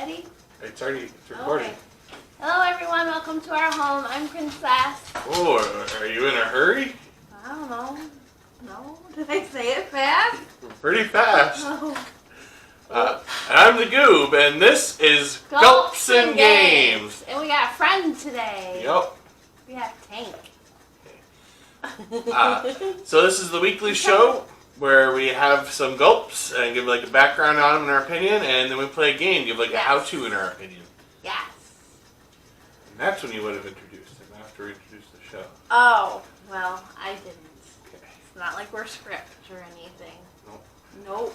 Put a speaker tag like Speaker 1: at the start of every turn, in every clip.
Speaker 1: Ready?
Speaker 2: It's recording.
Speaker 1: Okay. Hello everyone, welcome to our home. I'm Princess.
Speaker 2: Oh, are you in a hurry?
Speaker 1: I don't know. No? Did I say it fast?
Speaker 2: Pretty fast.
Speaker 1: Oh.
Speaker 2: I'm the Goob, and this is Gulps'N'Games.
Speaker 1: And we got a friend today.
Speaker 2: Yep.
Speaker 1: We have Tank.
Speaker 2: So this is the weekly show where we have some gulps and give like a background on them in our opinion, and then we play a game, give like a how-to in our opinion.
Speaker 1: Yes.
Speaker 2: And that's when you would have introduced him after we introduced the show.
Speaker 1: Oh, well, I didn't.
Speaker 2: Okay.
Speaker 1: It's not like we're script or anything.
Speaker 2: Nope.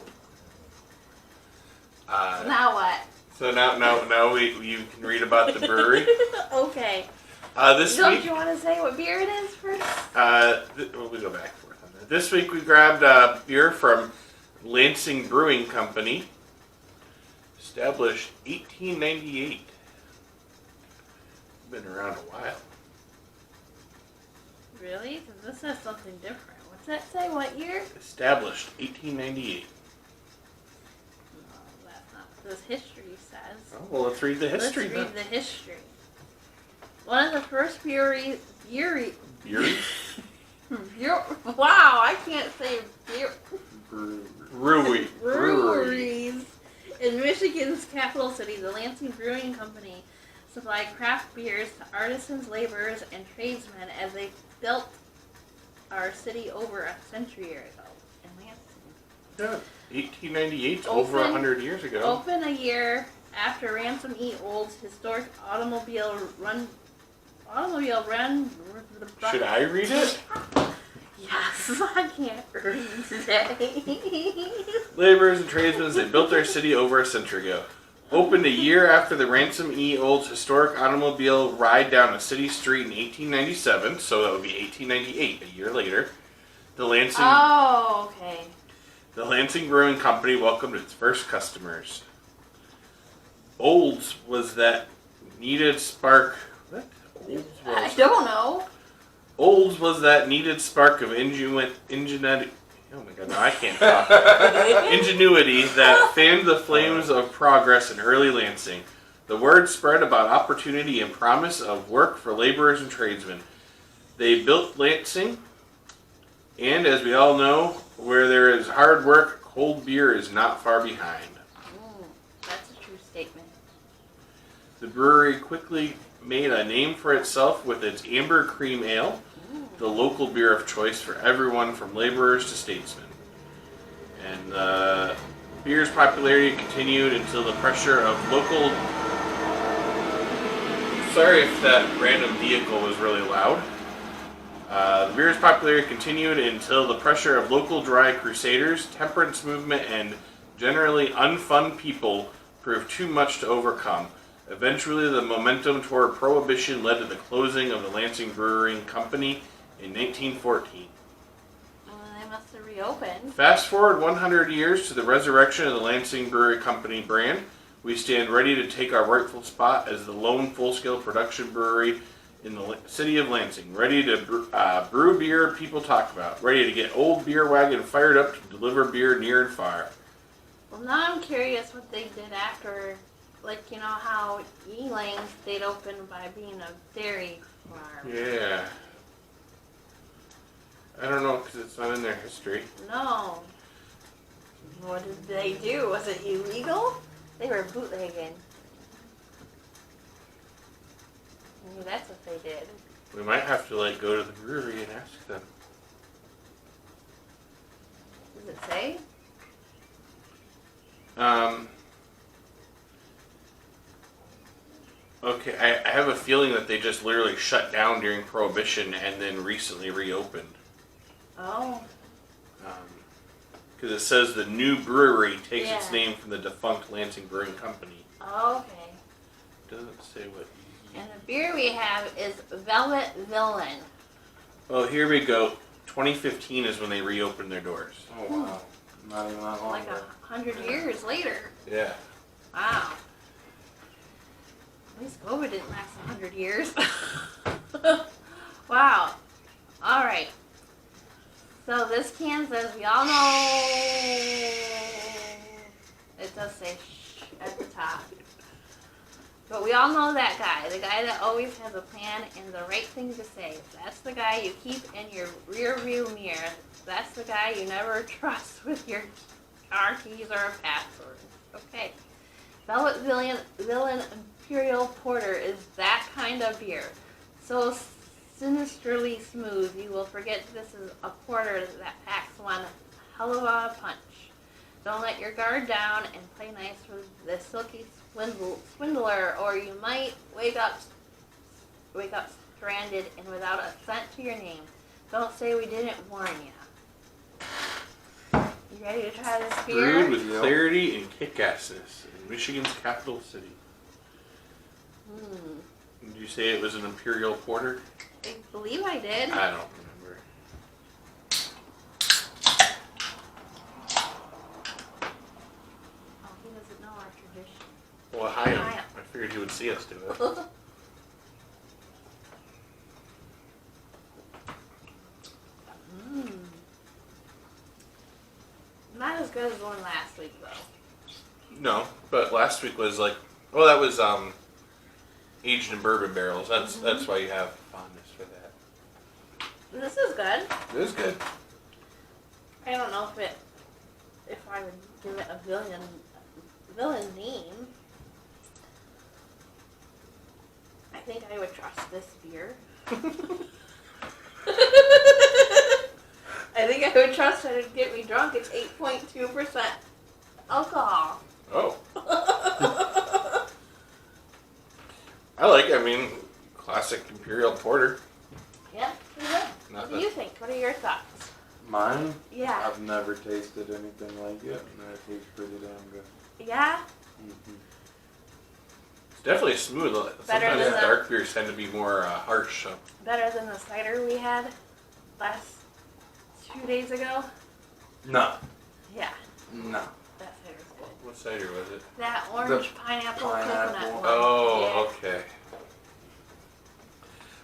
Speaker 1: Now what?
Speaker 2: So now you can read about the brewery.
Speaker 1: Okay.
Speaker 2: This
Speaker 1: Don't
Speaker 2: week,
Speaker 1: you want to say what beer it is first?
Speaker 2: we'll go back and forth on that. This week we grabbed beer from Lansing Brewing Company, established 1898. Been around a while.
Speaker 1: Really? Because this says something different. What's that say? What year?
Speaker 2: Established 1898.
Speaker 1: No, that's not what this history says.
Speaker 2: Oh, well, let's read the history.
Speaker 1: Let's read the history. One of the first breweries. Wow, I can't say beer. Breweries in Michigan's capital city, the Lansing Brewing Company supplied craft beers to artisans, laborers, and tradesmen as they built our city over a century ago in Lansing.
Speaker 2: Yeah, 1898, over 100 years ago.
Speaker 1: Open a year after Ransom E. Old's historic automobile run.
Speaker 2: Should I read it?
Speaker 1: Yes, I can't read today.
Speaker 2: Laborers and tradesmen, they built our city over a century ago. Opened a year after the Ransom E. Old's historic automobile ride down a city street in 1897, so that would be 1898, a year later. The Lansing Brewing Company welcomed its first customers. Old's was that needed spark. What?
Speaker 1: I don't know.
Speaker 2: Old's was that needed spark of ingenuity. Oh my god, no, I can't talk. Ingenuity that fanned the flames of progress in early Lansing. The word spread about opportunity and promise of work for laborers and tradesmen. They built Lansing, and as we all know, where there is hard work, cold beer is not far behind.
Speaker 1: That's a true statement.
Speaker 2: The brewery quickly made a name for itself with its amber cream ale, the local beer of choice for everyone from laborers to statesmen. And the beer's popularity continued until the pressure of local... Sorry if that random vehicle was really loud. The beer's popularity continued until the pressure of local dry crusaders, temperance movement, and generally unfun people proved too much to overcome. Eventually, the momentum toward prohibition led to the closing of the Lansing Brewing Company in 1914.
Speaker 1: Well, they must have reopened.
Speaker 2: Fast forward 100 years to the resurrection of the Lansing Brewery Company brand. We stand ready to take our rightful spot as the lone full-scale production brewery in the city of Lansing. Ready to brew beer people talk about. Ready to get old beer wagon fired up to deliver beer near and far.
Speaker 1: Well, now I'm curious what they did after... Like, you know how Elang stayed open by being a dairy farm.
Speaker 2: Yeah. I don't know, because it's not in their history.
Speaker 1: No. What did they do? Was it illegal? They were bootlegging. Maybe that's what they did.
Speaker 2: We might have to, go to the brewery and ask them.
Speaker 1: Does it say?
Speaker 2: Okay, I have a feeling that they just literally shut down during Prohibition and then recently reopened.
Speaker 1: Oh.
Speaker 2: Because it says the new brewery takes its name from the defunct Lansing Brewing Company.
Speaker 1: Oh, okay.
Speaker 2: Doesn't say what.
Speaker 1: And the beer we have is Velvet Villain.
Speaker 2: Oh, here we go. 2015 is when they reopened their doors.
Speaker 3: Oh, wow. Not even that long
Speaker 1: Like
Speaker 3: ago.
Speaker 1: 100 years later.
Speaker 2: Yeah.
Speaker 1: Wow. At least COVID didn't last 100 years. Wow. All right. So this can says, we all know, it does say shh at the top. But we all know that guy, the guy that always has a plan and the right thing to say. That's the guy you keep in your rear view mirror. That's the guy you never trust with your car keys or a password. Okay. Velvet Villain Imperial Porter is that kind of beer. So sinisterly smooth, you will forget this is a porter that packs one hell of a punch. Don't let your guard down and play nice with the silky swindler, or you might wake up stranded and without a cent to your name. Don't say we didn't warn you. You ready to try this beer?
Speaker 2: Brewed with clarity and kick-assness in Michigan's capital city. Did you say it was an Imperial Porter?
Speaker 1: I believe I did.
Speaker 2: I don't remember.
Speaker 1: Oh, he doesn't know our tradition.
Speaker 2: Well, hi. I figured he would see us do it.
Speaker 1: Not as good as the one last week, though.
Speaker 2: No, but last week was like, well, that was aged in bourbon barrels. That's why you have fondness for that.
Speaker 1: This is good.
Speaker 2: It is good.
Speaker 1: I don't know if I would give it a villain name. I think I would trust this beer. I think I would trust that it'd get me drunk. It's 8.2% alcohol.
Speaker 2: Oh. I mean, classic Imperial Porter.
Speaker 1: Yeah, pretty good. What do you think? What are your thoughts?
Speaker 3: Mine?
Speaker 1: Yeah.
Speaker 3: I've never tasted anything like it, and it tastes pretty damn good.
Speaker 1: Yeah?
Speaker 3: Mm-hmm.
Speaker 2: It's definitely smooth.
Speaker 1: Better
Speaker 2: Sometimes
Speaker 1: than the-
Speaker 2: dark beers tend to be more harsh. So.
Speaker 1: Better than the cider we had last 2 days ago?
Speaker 3: No.
Speaker 1: Yeah,
Speaker 3: No.
Speaker 1: that cider's good.
Speaker 2: What cider was it?
Speaker 1: That orange pineapple coconut one.
Speaker 2: Oh,
Speaker 1: Yeah.
Speaker 2: okay.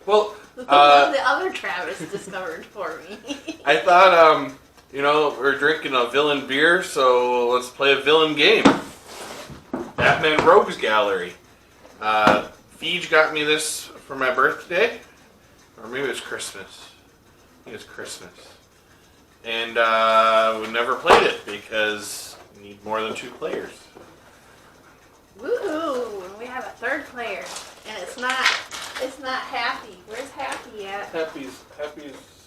Speaker 2: Well,
Speaker 1: The other Travis discovered for me.
Speaker 2: I thought, we're drinking a villain beer, so let's play a villain game. Batman Rogues Gallery. Feej got me this for my birthday, or maybe it was Christmas. I think it was Christmas. And we never played it because we need more than 2 players.
Speaker 1: Woohoo! And we have a third player, and it's not Happy. Where's Happy at?
Speaker 2: Happy's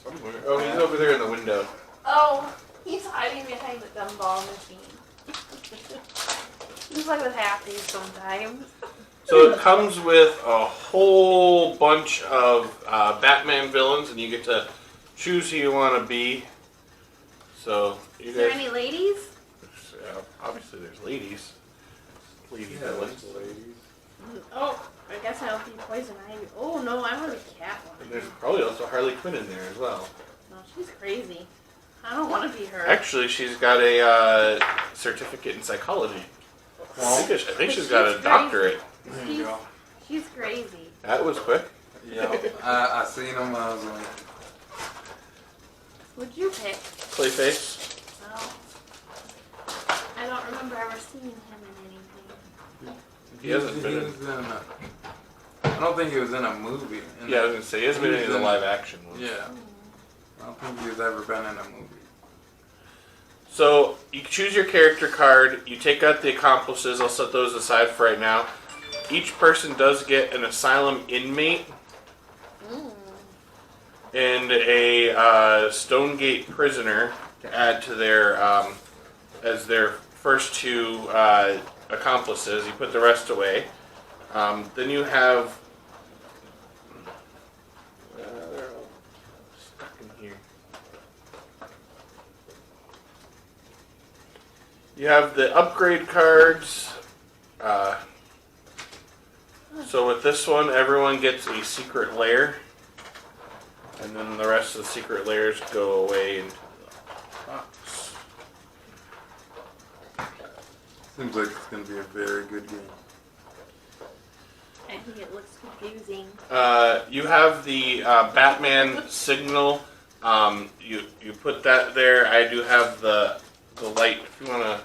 Speaker 2: somewhere. Oh, he's over there in the window.
Speaker 1: Oh, he's hiding behind the gumball machine. He's like with Happy sometimes.
Speaker 2: So it comes with a whole bunch of Batman villains, and you get to choose who you want to be. So you
Speaker 1: Is there
Speaker 2: guys,
Speaker 1: any ladies?
Speaker 2: obviously there's ladies. Lady
Speaker 3: Yeah,
Speaker 2: villains.
Speaker 3: ladies.
Speaker 1: Oh, I guess I'll be Poison Ivy. Oh no, I want to be Catwoman.
Speaker 2: And there's probably also Harley Quinn in there as well.
Speaker 1: No, she's crazy. I don't want to be her.
Speaker 2: Actually, she's got a certificate in psychology. I think she's got a
Speaker 1: She's
Speaker 2: doctorate.
Speaker 3: There you go.
Speaker 1: She's crazy.
Speaker 2: That was quick.
Speaker 3: Yeah, I seen him. I was like,
Speaker 1: What'd you pick?
Speaker 2: Clayface.
Speaker 1: Oh, I don't remember ever seeing him in anything.
Speaker 2: He hasn't been in.
Speaker 3: was in I don't think he was in a movie.
Speaker 2: Yeah, I was gonna say he hasn't been in any of the live action ones.
Speaker 3: Yeah. I don't think he's ever been in a movie.
Speaker 2: So you choose your character card. You take out the accomplices. I'll set those aside for right now. Each person does get an asylum inmate and a Stonegate prisoner to add to their as their first 2 accomplices. You put the rest away. Then you have. They're all stuck in here. You have the upgrade cards. So with this one, everyone gets a secret lair. And then the rest of the secret lairs go away into the box.
Speaker 3: Seems like it's gonna be a very good game.
Speaker 1: I think it looks confusing.
Speaker 2: You have the Batman signal. You put that there. I do have the light. If you want to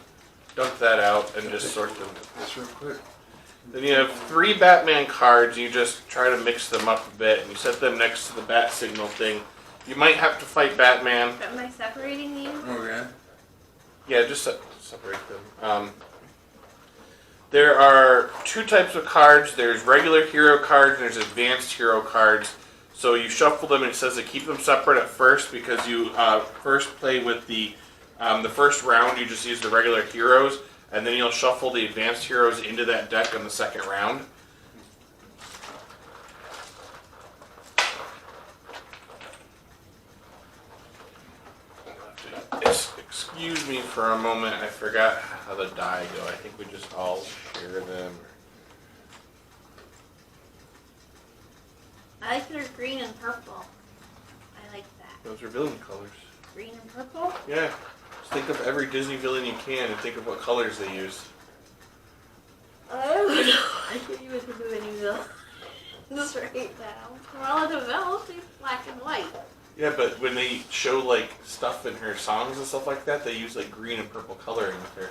Speaker 2: dump that out and just sort them.
Speaker 3: Just real quick.
Speaker 2: Then you have 3 Batman cards. You just try to mix them up a bit, and you set them next to the bat signal thing. You might have to fight Batman.
Speaker 1: Am I separating these?
Speaker 3: Okay.
Speaker 2: Yeah, just separate them. There are 2 types of cards. There's regular hero cards and there's advanced hero cards. So you shuffle them and it says to keep them separate at first because you first play with the first round you just use the regular heroes and then you'll shuffle the advanced heroes into that deck in the second round. Excuse me for a moment, I forgot how the die go. I think we just all share them.
Speaker 1: I like their green and purple. I like that.
Speaker 2: Those are villain colors.
Speaker 1: Green and purple?
Speaker 2: Yeah. Just think of every Disney villain you can and think of what colors they use.
Speaker 1: I don't know. I can't even think of any villains right now. Cruella de Vil, she's black and white.
Speaker 2: Yeah, but when they show like stuff in her songs and stuff like that, they use like green and purple coloring with her.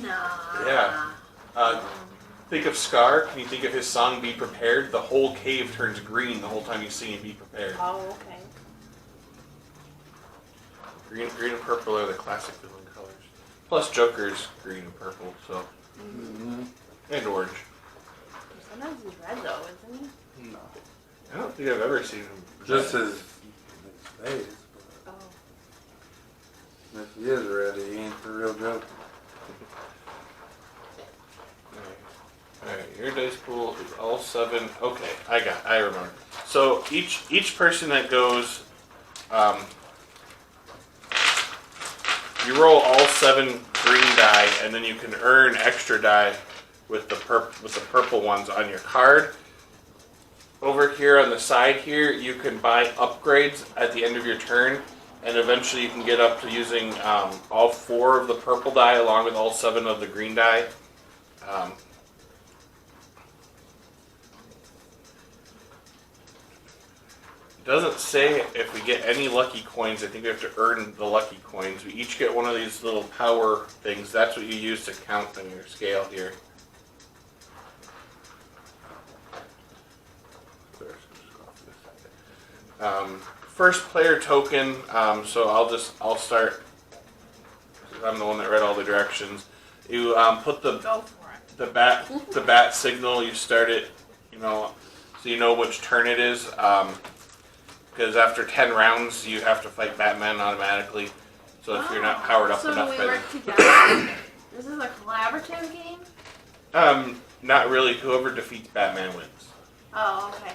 Speaker 1: Nah.
Speaker 2: Yeah. Think of Scar. Can you think of his song "Be Prepared"? The whole cave turns green the whole time he's singing "Be Prepared."
Speaker 1: Oh, okay.
Speaker 2: Green and purple are the classic villain colors. Plus Joker's green and purple, so and orange.
Speaker 1: Sometimes he's red though, isn't he?
Speaker 3: No.
Speaker 2: I don't think I've ever seen him.
Speaker 3: Just his face.
Speaker 1: Oh.
Speaker 3: But if he is red, he ain't the real Joker.
Speaker 2: Alright, your dice pool is all 7. Okay, I remember. So each person that goes, you roll all 7 green die, and then you can earn extra die with the purple ones on your card. Over here on the side here, you can buy upgrades at the end of your turn, and eventually you can get up to using all 4 of the purple die along with all 7 of the green die. It doesn't say if we get any lucky coins. I think we have to earn the lucky coins. We each get one of these little power things. That's what you use to count on your scale here. First player token. So I'll start. I'm the one that read all the directions. You put
Speaker 1: Go for it.
Speaker 2: the bat signal. You start it. So you know which turn it is. Because after 10 rounds, you have to fight Batman automatically. So if you're not powered up enough,
Speaker 1: so do we work together? This is a collaborative game?
Speaker 2: Not really. Whoever defeats Batman wins.
Speaker 1: Oh, okay.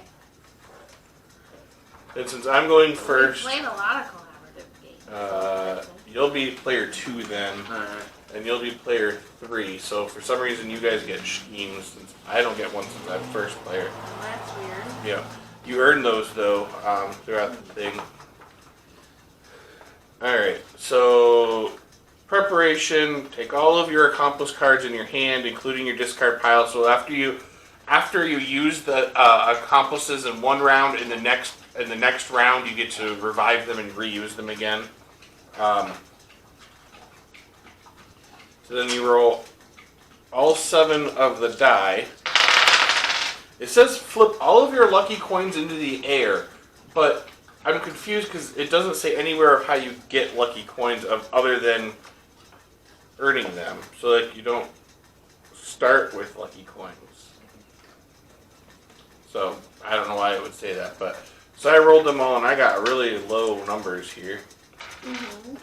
Speaker 2: And since I'm going
Speaker 1: We've
Speaker 2: first,
Speaker 1: played a lot of collaborative games.
Speaker 2: you'll be player 2 then,
Speaker 3: Alright.
Speaker 2: and you'll be player 3. So for some reason, you guys get schemes. Since I don't get one since I'm first player.
Speaker 1: Well, that's weird.
Speaker 2: Yeah. You earn those though throughout the thing. Alright, so preparation, take all of your accomplice cards in your hand, including your discard pile. So after you use the accomplices in one round, in the next round you get to revive them and reuse them again. So then you roll all 7 of the die. It says flip all of your lucky coins into the air, but I'm confused because it doesn't say anywhere of how you get lucky coins other than earning them. So like you don't start with lucky coins. So I don't know why it would say that, but so I rolled them all and I got really low numbers here.
Speaker 1: Mm-hmm.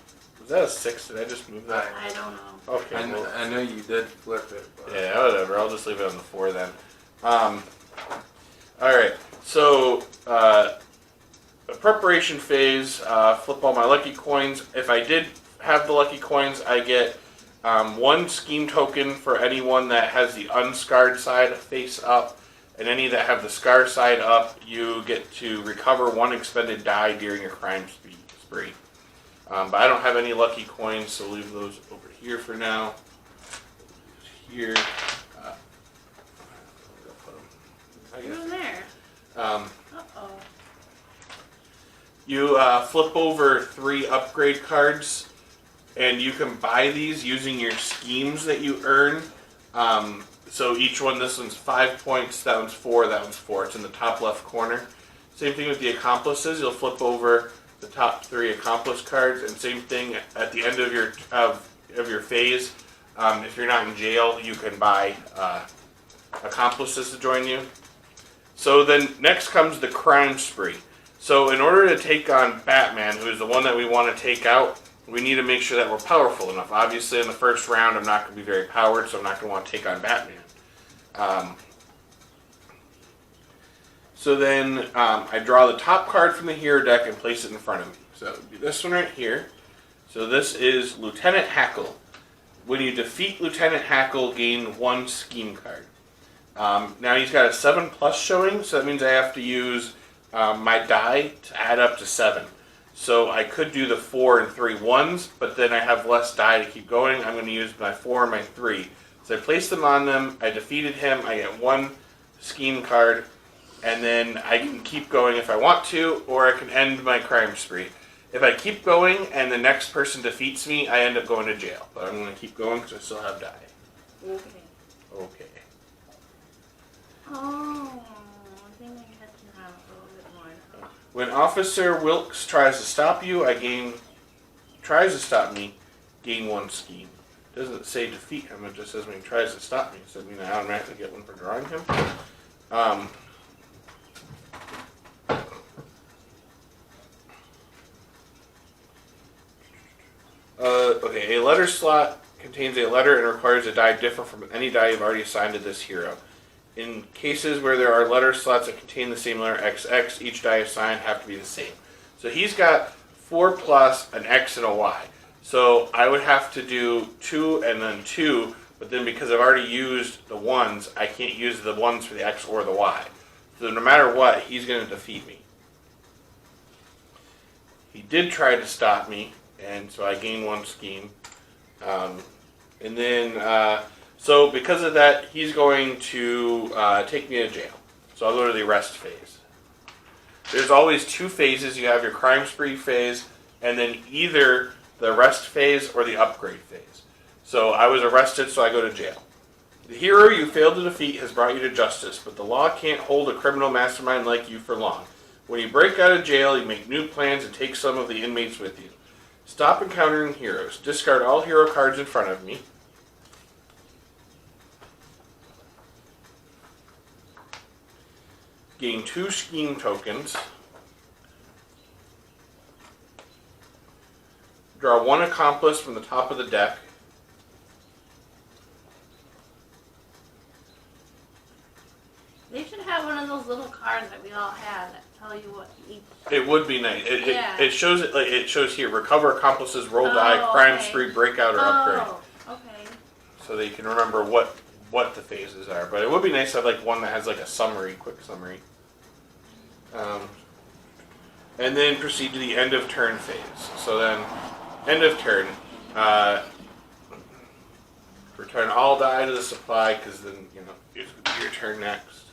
Speaker 2: Was that a 6? Did I just move that?
Speaker 1: I don't know.
Speaker 2: Okay.
Speaker 3: I know you did flip it. But
Speaker 2: Yeah, whatever. I'll just leave it on the 4 then. Alright, so the preparation phase, flip all my lucky coins. If I did have the lucky coins, I get 1 scheme token for anyone that has the unscarred side face up, and any that have the scar side up, you get to recover 1 expended die during your crime spree. But I don't have any lucky coins, so leave those over here for now. Here.
Speaker 1: Who's there?
Speaker 2: Um,
Speaker 1: Uh-oh.
Speaker 2: You flip over 3 upgrade cards, and you can buy these using your schemes that you earn. So each one, this one's 5 points, that one's 4, that one's 4. It's in the top left corner. Same thing with the accomplices. You'll flip over the top 3 accomplice cards, and same thing at the end of your phase. If you're not in jail, you can buy accomplices to join you. So then next comes the crime spree. So in order to take on Batman, who is the one that we want to take out, we need to make sure that we're powerful enough. Obviously, in the first round, I'm not going to be very powered, so I'm not going to want to take on Batman. So then I draw the top card from the hero deck and place it in front of me. So it would be this one right here. So this is Lieutenant Hackle. When you defeat Lieutenant Hackle, gain 1 scheme card. Now he's got a 7+ showing, so that means I have to use my die to add up to 7. So I could do the 4 and 3 1s, but then I have less die to keep going. I'm going to use my 4 and my 3. So I place them on them, I defeated him, I get 1 scheme card, and then I can keep going if I want to, or I can end my crime spree. If I keep going and the next person defeats me, I end up going to jail. But I'm going to keep going because I still have die.
Speaker 1: Okay.
Speaker 2: Okay.
Speaker 1: Oh, I think I had to have a little bit more.
Speaker 2: When Officer Wilkes tries to stop you, tries to stop me, gain 1 scheme. It doesn't say defeat him, it just says when he tries to stop me. So I mean I automatically get 1 for drawing him. Okay, a letter slot contains a letter and requires a die different from any die you've already assigned to this hero. In cases where there are letter slots that contain the same letter XX, each die assigned have to be the same. So he's got 4 plus an X and a Y. So I would have to do 2 and then 2, but then because I've already used the 1s, I can't use the 1s for the X or the Y. So no matter what, he's going to defeat me. He did try to stop me, and so I gained 1 scheme. And then, so because of that, he's going to take me to jail. So I'll go to the arrest phase. There's always 2 phases. You have your crime spree phase, and then either the arrest phase or the upgrade phase. So I was arrested, so I go to jail. The hero you failed to defeat has brought you to justice, but the law can't hold a criminal mastermind like you for long. When you break out of jail, you make new plans and take some of the inmates with you. Stop encountering heroes. Discard all hero cards in front of me. Gain 2 scheme tokens. Draw 1 accomplice from the top of the deck.
Speaker 1: They should have one of those little cards that we all had that tell you what each.
Speaker 2: It would be nice.
Speaker 1: Yeah.
Speaker 2: It shows it like it shows here. Recover accomplices, roll die, crime
Speaker 1: okay.
Speaker 2: spree, breakout, or upgrade.
Speaker 1: Oh, okay.
Speaker 2: So that you can remember what the phases are. But it would be nice to have like one that has like a summary, quick summary. And then proceed to the end of turn phase. So then, end of turn. Return all die to the supply because then it's your turn next.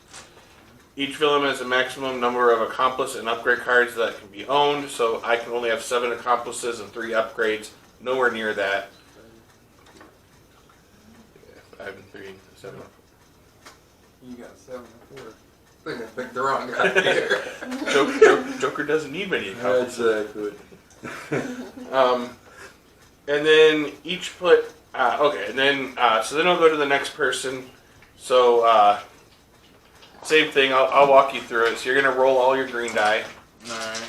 Speaker 2: Each villain has a maximum number of accomplice and upgrade cards that can be owned, so I can only have 7 accomplices and 3 upgrades. Nowhere near that. 5 and 3, 7.
Speaker 3: You got 7 and 4. I think I picked the wrong guy here.
Speaker 2: Joker doesn't need many accomplices.
Speaker 3: Exactly.
Speaker 2: And then each put. Okay, and then so then I'll go to the next person. So same thing. I'll walk you through it. So you're gonna roll all your green die.
Speaker 3: Alright.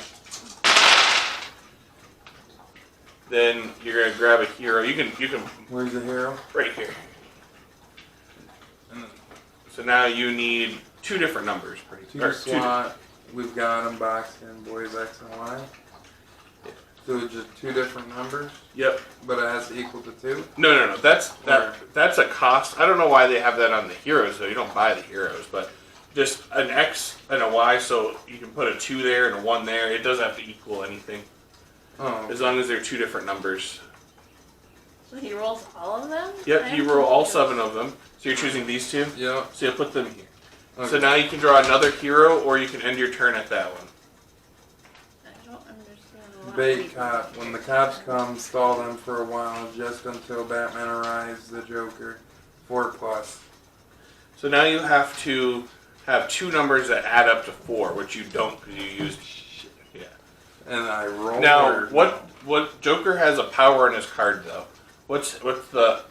Speaker 2: Then you're gonna grab a hero. You can.
Speaker 3: Where's the hero?
Speaker 2: Right here. So now you need 2 different numbers.
Speaker 3: Two slot. We've got them boxed in boys X and Y.
Speaker 2: Yeah.
Speaker 3: So just 2 different numbers.
Speaker 2: Yep.
Speaker 3: But it has to equal to 2.
Speaker 2: No. That's a cost. I don't know why they have that on the heroes though. You don't buy the heroes, but just an X and a Y, so you can put a 2 there and a 1 there. It doesn't have to equal anything.
Speaker 3: Oh.
Speaker 2: As long as they're 2 different numbers.
Speaker 1: So he rolls all of them?
Speaker 2: Yep, you roll all 7 of them. So you're choosing these 2?
Speaker 3: Yep.
Speaker 2: So you'll put them here.
Speaker 3: Okay.
Speaker 2: So now you can draw another hero, or you can end your turn at that one.
Speaker 1: I don't understand why.
Speaker 3: Bait cop. When the cops come, stall them for a while, just until Batman arrives. The Joker. 4 plus.
Speaker 2: So now you have to have two numbers that add up to 4, which you don't because you used. Yeah.
Speaker 3: And I roll.
Speaker 2: Now, what Joker has a power in his card though? What's the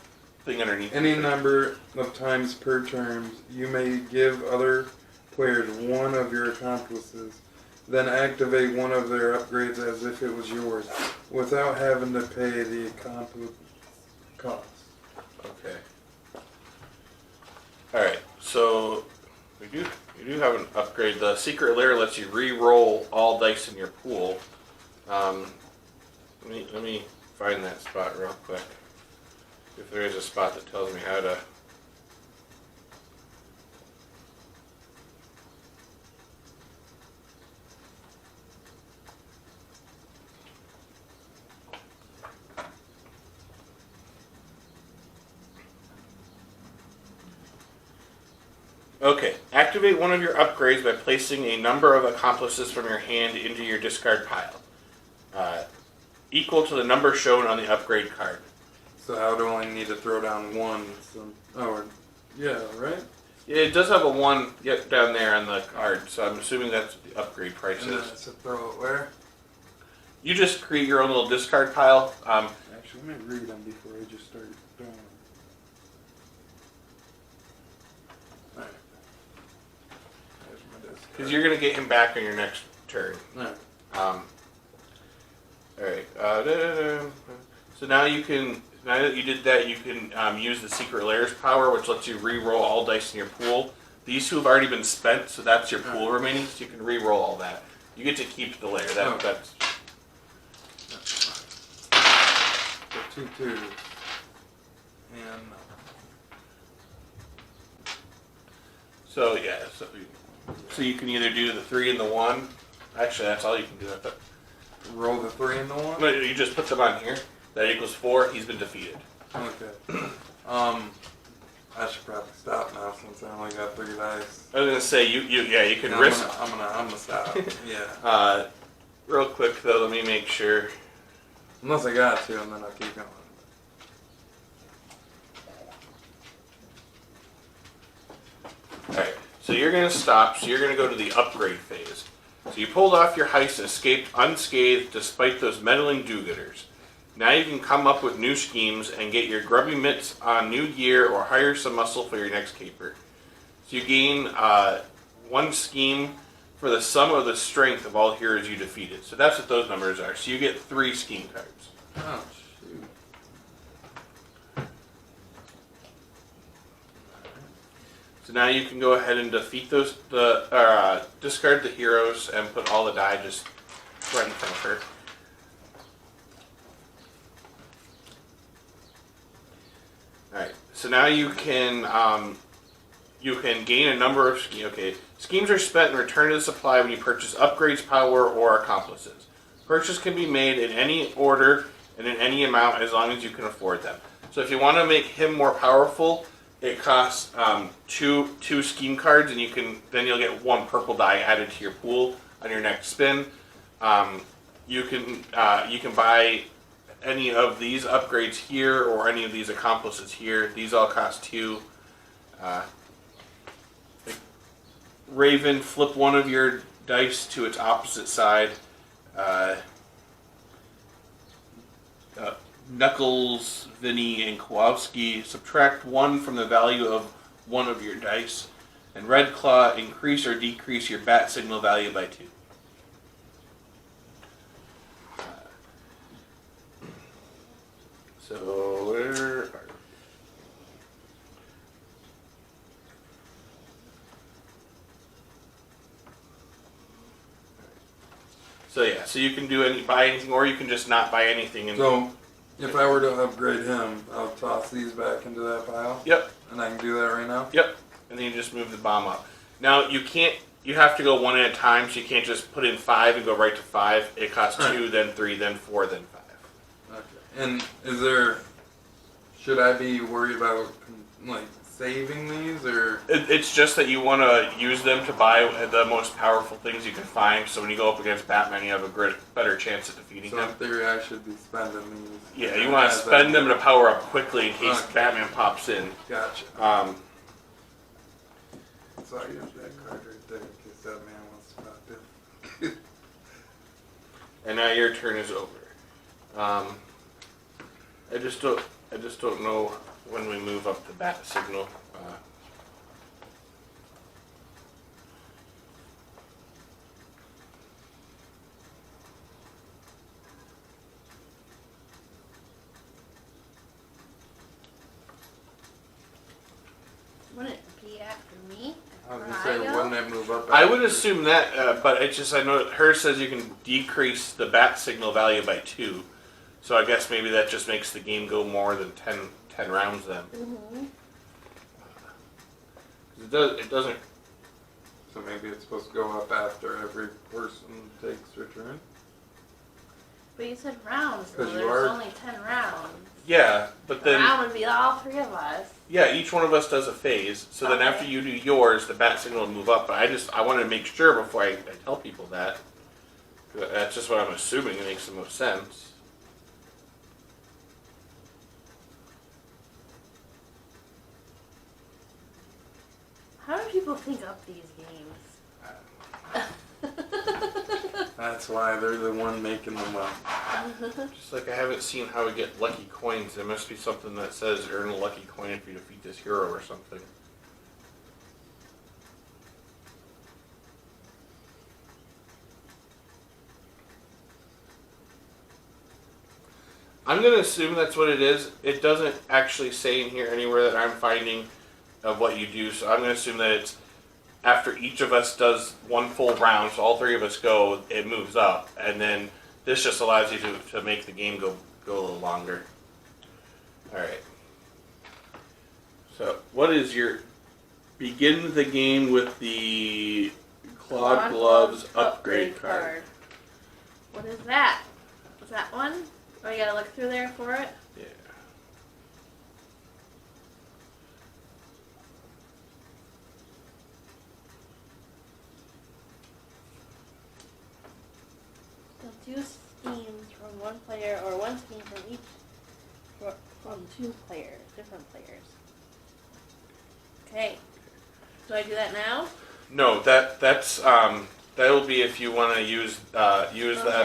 Speaker 2: thing underneath?
Speaker 3: Any number of times per turn, you may give other players one of your accomplices, then activate one of their upgrades as if it was yours, without having to pay the accomplice cost.
Speaker 2: Okay. All right. So you do have an upgrade. The secret lair lets you re-roll all dice in your pool. Let me find that spot real quick. If there is a spot that tells me how to. Okay, activate one of your upgrades by placing a number of accomplices from your hand into your discard pile, equal to the number shown on the upgrade card.
Speaker 3: So I would only need to throw down one. Yeah, right?
Speaker 2: Yeah, it does have a 1 down there on the card, so I'm assuming that's what the upgrade price
Speaker 3: And then
Speaker 2: is.
Speaker 3: it's a throw it where?
Speaker 2: You just create your own little discard pile.
Speaker 3: Actually, let me read them before I just start doing them. Alright. There's my discard.
Speaker 2: Because you're going to get him back on your next turn.
Speaker 3: Alright.
Speaker 2: Alright. So now you can, now that you did that, you can use the Secret Lairs power, which lets you re-roll all dice in your pool. These two have already been spent, so that's your pool remaining, so you can re-roll all that. You get to keep the lair. That's
Speaker 3: The 2 twos. And
Speaker 2: so yeah. So you can either do the 3 and the 1. Actually, that's all you can do.
Speaker 3: roll the 3 and the 1?
Speaker 2: But you just put them on here. That equals 4. He's been defeated.
Speaker 3: Okay. I should probably stop now since I only got 3 dice.
Speaker 2: I was gonna say you can
Speaker 3: No,
Speaker 2: risk.
Speaker 3: I'm gonna stop. Yeah.
Speaker 2: Real quick though, let me make sure.
Speaker 3: Unless I got to, and then I'll keep going.
Speaker 2: Alright, so you're going to stop, so you're going to go to the upgrade phase. So you pulled off your heist and escaped unscathed despite those meddling do-gooders. Now you can come up with new schemes and get your grubby mitts on new gear or hire some muscle for your next caper. So you gain 1 scheme for the sum of the strength of all heroes you defeated. So that's what those numbers are. So you get 3 scheme cards.
Speaker 3: Oh, shoot.
Speaker 2: So now you can go ahead and defeat those, discard the heroes and put all the die just right in front of her. Alright, so now you can gain a number of schemes. Okay, schemes are spent and returned to the supply when you purchase upgrades, power, or accomplices. Purchase can be made in any order and in any amount as long as you can afford them. So if you want to make him more powerful, it costs 2 scheme cards, and you'll get 1 purple die added to your pool on your next spin. You can buy any of these upgrades here or any of these accomplices here. These all cost 2. Raven, flip one of your dice to its opposite side. Knuckles, Vinny, and Kowalski, subtract 1 from the value of one of your dice. And Red Claw, increase or decrease your bat signal value by 2. So where are So yeah, so you can buy anything, or you can just not buy anything. And
Speaker 3: So, if I were to upgrade him, I'll toss these back into that pile?
Speaker 2: Yep.
Speaker 3: And I can do that right now?
Speaker 2: Yep. And then you just move the bomb up. Now you can't. You have to go 1 at a time, so you can't just put in 5 and go right to 5. It costs 2, then 3, then 4, then 5.
Speaker 3: Okay. And should I be worried about, like, saving these, or?
Speaker 2: It's just that you want to use them to buy the most powerful things you can find, so when you go up against Batman, you have a better chance of defeating
Speaker 3: So in
Speaker 2: him.
Speaker 3: theory, I should be spending these.
Speaker 2: Yeah, you want to spend them to power up quickly in case
Speaker 3: Okay.
Speaker 2: Batman pops in.
Speaker 3: Gotcha. So I use that card right there in case that man wants to pop in.
Speaker 2: And now your turn is over. I just don't know when we move up the bat signal.
Speaker 1: Wouldn't it be after me?
Speaker 3: I was
Speaker 1: After
Speaker 3: gonna say,
Speaker 1: I go?
Speaker 3: wouldn't it move up?
Speaker 2: I would
Speaker 3: after?
Speaker 2: assume that, but it's just I know hers says you can decrease the bat signal value by 2. So I guess maybe that just makes the game go more than 10 rounds then.
Speaker 1: Mm-hmm.
Speaker 2: 'Cause it doesn't.
Speaker 3: So maybe it's supposed to go up after every person takes their turn.
Speaker 1: But you said rounds, so
Speaker 3: 'Cause you
Speaker 1: there's
Speaker 3: are-
Speaker 1: only 10 rounds.
Speaker 2: Yeah, but
Speaker 1: The
Speaker 2: then
Speaker 1: round would be all 3 of us.
Speaker 2: yeah, each one of us does a phase. So then
Speaker 1: Okay.
Speaker 2: after you do yours, the bat signal will move up. But I wanted to make sure before I tell people that. That's just what I'm assuming. It makes the most sense.
Speaker 1: How do people think up these games?
Speaker 3: That's why they're the one making them up.
Speaker 2: Just like I haven't seen how we get lucky coins. There must be something that says earn a lucky coin if you defeat this hero or something. I'm going to assume that's what it is. It doesn't actually say in here anywhere that I'm finding of what you do. So I'm going to assume that it's after each of us does one full round, so all 3 of us go, it moves up. And then this just allows you to make the game go a little longer. Alright. So, what is your... Begin the game with the Clawed Gloves upgrade card.
Speaker 1: What is that? Is that one? Or you gotta look through there for it?
Speaker 2: Yeah.
Speaker 1: So 2 schemes from one player, or 1 scheme from each, from 2 players, different players. Okay. Do I do that now?
Speaker 2: No, that'll be if you want to use that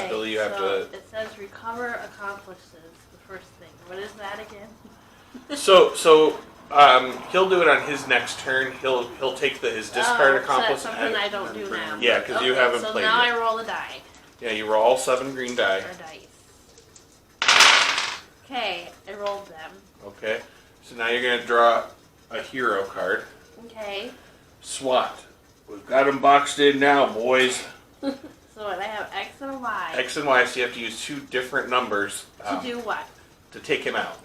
Speaker 2: ability. You have
Speaker 1: so it says recover accomplices. The first thing. What is that again?
Speaker 2: to. He'll do it on his next turn. He'll take his discard accomplice.
Speaker 1: So that's something I don't do now.
Speaker 2: Yeah, because you haven't
Speaker 1: so
Speaker 2: played
Speaker 1: now
Speaker 2: it.
Speaker 1: I roll a die.
Speaker 2: Yeah, you roll all 7 green die.
Speaker 1: Or dice. Okay, I rolled them.
Speaker 2: Okay, so now you're gonna draw a hero card.
Speaker 1: Okay.
Speaker 2: SWAT. We've got them boxed in now, boys.
Speaker 1: So what? I have X and a Y.
Speaker 2: X and Y, so you have to use 2 different numbers
Speaker 1: To do what?
Speaker 2: to take him out.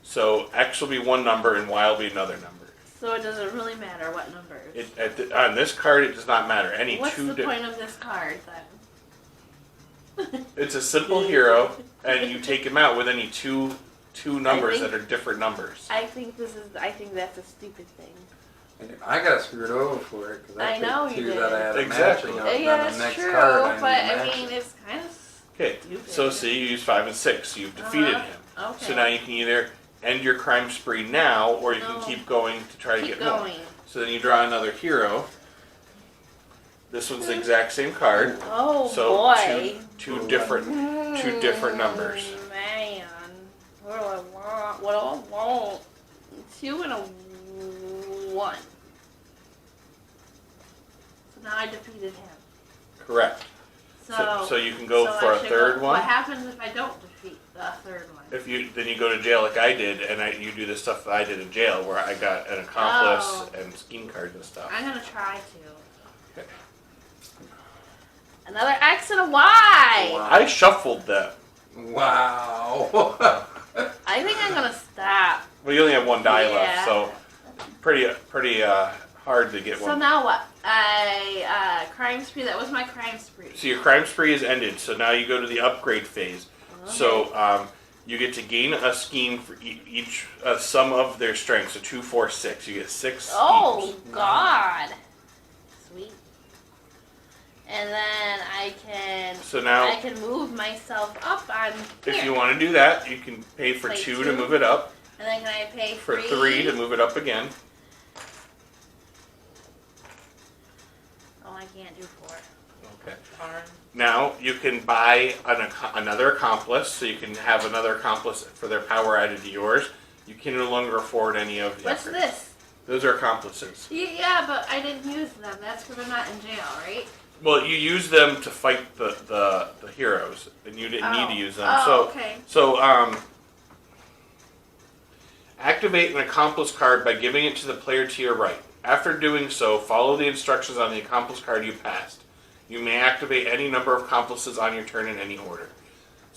Speaker 2: So X will be one number and Y will be another number.
Speaker 1: So it doesn't really matter what numbers.
Speaker 2: On this card, it does not matter. Any
Speaker 1: What's
Speaker 2: 2
Speaker 1: the point of this card then?
Speaker 2: It's a simple hero, and you take him out with any two numbers that are different numbers.
Speaker 1: I think that's a stupid thing.
Speaker 3: I got screwed over for it because
Speaker 1: I know
Speaker 3: picked
Speaker 1: you
Speaker 3: 2
Speaker 1: did.
Speaker 3: that I had a
Speaker 2: Exactly.
Speaker 3: matching of.
Speaker 1: Yeah,
Speaker 3: and then
Speaker 1: that's
Speaker 3: the next
Speaker 1: true,
Speaker 3: card
Speaker 1: but
Speaker 3: I
Speaker 1: I
Speaker 3: matching.
Speaker 1: mean, it's kind of
Speaker 2: Okay,
Speaker 1: stupid.
Speaker 2: so see, you use 5 and 6. So you've defeated him.
Speaker 1: Okay.
Speaker 2: So now you can either end your crime spree now, or you can keep going to try to
Speaker 1: Keep
Speaker 2: get more.
Speaker 1: going.
Speaker 2: So then you draw another hero. This one's the exact same card.
Speaker 1: Oh
Speaker 2: So
Speaker 1: boy.
Speaker 2: two different numbers.
Speaker 1: Man, what do I want? What do I want? 2 and a 1. So now I defeated him.
Speaker 2: Correct. So you can go
Speaker 1: so
Speaker 2: for
Speaker 1: I
Speaker 2: a
Speaker 1: should
Speaker 2: third
Speaker 1: go,
Speaker 2: one.
Speaker 1: What happens if I don't defeat the third one?
Speaker 2: Then you go to jail like I did, and you do the stuff that I did in jail, where I got an accomplice
Speaker 1: Oh.
Speaker 2: and scheme cards and stuff.
Speaker 1: I'm gonna try to.
Speaker 2: Okay.
Speaker 1: Another X and a Y.
Speaker 3: Wow.
Speaker 2: I shuffled them.
Speaker 3: Wow.
Speaker 1: I think I'm gonna stop.
Speaker 2: Well, you only have 1 die
Speaker 1: Yeah.
Speaker 2: left, so pretty hard to get
Speaker 1: So
Speaker 2: one.
Speaker 1: now what? Crime spree. That was my crime spree.
Speaker 2: So your crime spree is ended. So now you go to the upgrade phase.
Speaker 1: Okay.
Speaker 2: So you get to gain a scheme for each sum of their strength. So 2, 4, 6. You get 6
Speaker 1: Oh
Speaker 2: schemes.
Speaker 1: God. Sweet. And then I can move myself up on here.
Speaker 2: If you want to do that, you can pay for
Speaker 1: Like
Speaker 2: 2
Speaker 1: 2?
Speaker 2: to move it up.
Speaker 1: And then can I pay
Speaker 2: For
Speaker 1: 3?
Speaker 2: 3 to move it up again.
Speaker 1: can't do 4.
Speaker 2: Okay.
Speaker 1: Darn.
Speaker 2: Now you can buy another accomplice, so you can have another accomplice for their power added to yours. You can no longer afford any of the
Speaker 1: What's
Speaker 2: upgrades.
Speaker 1: this?
Speaker 2: Those are accomplices.
Speaker 1: Yeah, but I didn't use them. That's because I'm not in jail, right?
Speaker 2: Well, you use them to fight the heroes, and you didn't need to use them.
Speaker 1: Oh, okay.
Speaker 2: So activate an accomplice card by giving it to the player to your right. After doing so, follow the instructions on the accomplice card you passed. You may activate any number of accomplices on your turn in any order.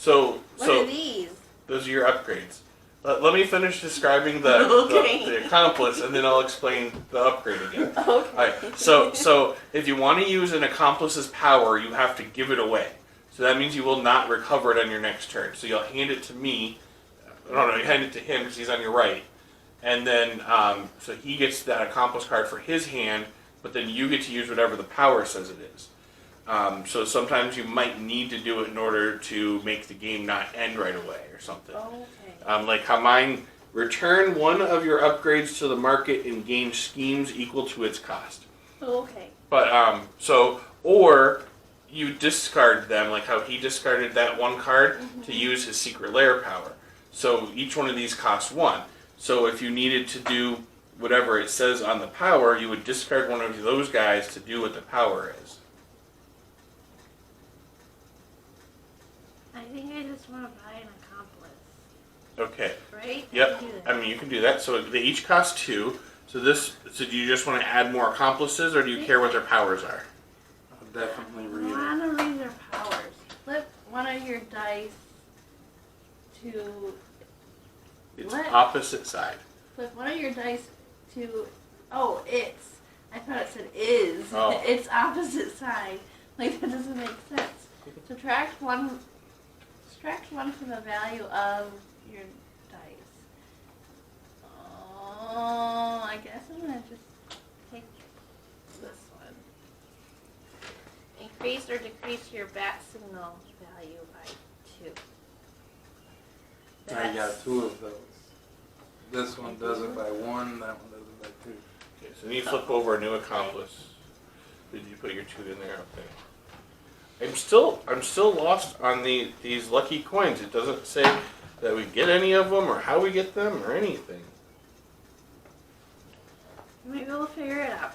Speaker 1: What are these?
Speaker 2: Those are your upgrades. Let me finish describing the accomplice, and then I'll explain the upgrade again.
Speaker 1: Okay.
Speaker 2: All right. So if you want to use an accomplice's power, you have to give it away. So that means you will not recover it on your next turn. So you'll hand it to me. No, you hand it to him because he's on your right. And then, so he gets that accomplice card for his hand, but then you get to use whatever the power says it is. So sometimes you might need to do it in order to make the game not end right away or something.
Speaker 1: Okay.
Speaker 2: Like how mine, return one of your upgrades to the market and gain schemes equal to its cost.
Speaker 1: Okay.
Speaker 2: But, or you discard them, like how he discarded that one card to use his secret lair power. So each one of these costs 1. So if you needed to do whatever it says on the power, you would discard one of those guys to do what the power is.
Speaker 1: I think I just want to buy an accomplice.
Speaker 2: Okay.
Speaker 1: Right?
Speaker 2: Yep.
Speaker 1: I can do that.
Speaker 2: I mean, you can do that. So they each cost 2. So do you just want to add more accomplices, or do you care what their powers are?
Speaker 3: I'll definitely
Speaker 1: I
Speaker 3: read it.
Speaker 1: want to read their powers. Flip one of your dice to...
Speaker 2: It's
Speaker 1: What?
Speaker 2: opposite side.
Speaker 1: Flip one of your dice to... Oh, it's. I thought it said is.
Speaker 2: Oh.
Speaker 1: It's opposite side. Like, that doesn't make sense. Subtract one from the value of your dice. Oh, I guess I'm going to just take this one. Increase or decrease your bat signal value by 2.
Speaker 3: I got 2 of those. This one does it by 1, that one does it by 2.
Speaker 2: Okay, so then you flip over a new accomplice. Did you put your 2 in there? Okay. I'm still lost on these lucky coins. It doesn't say that we get any of them or how we get them or anything.
Speaker 1: Maybe we'll figure it out.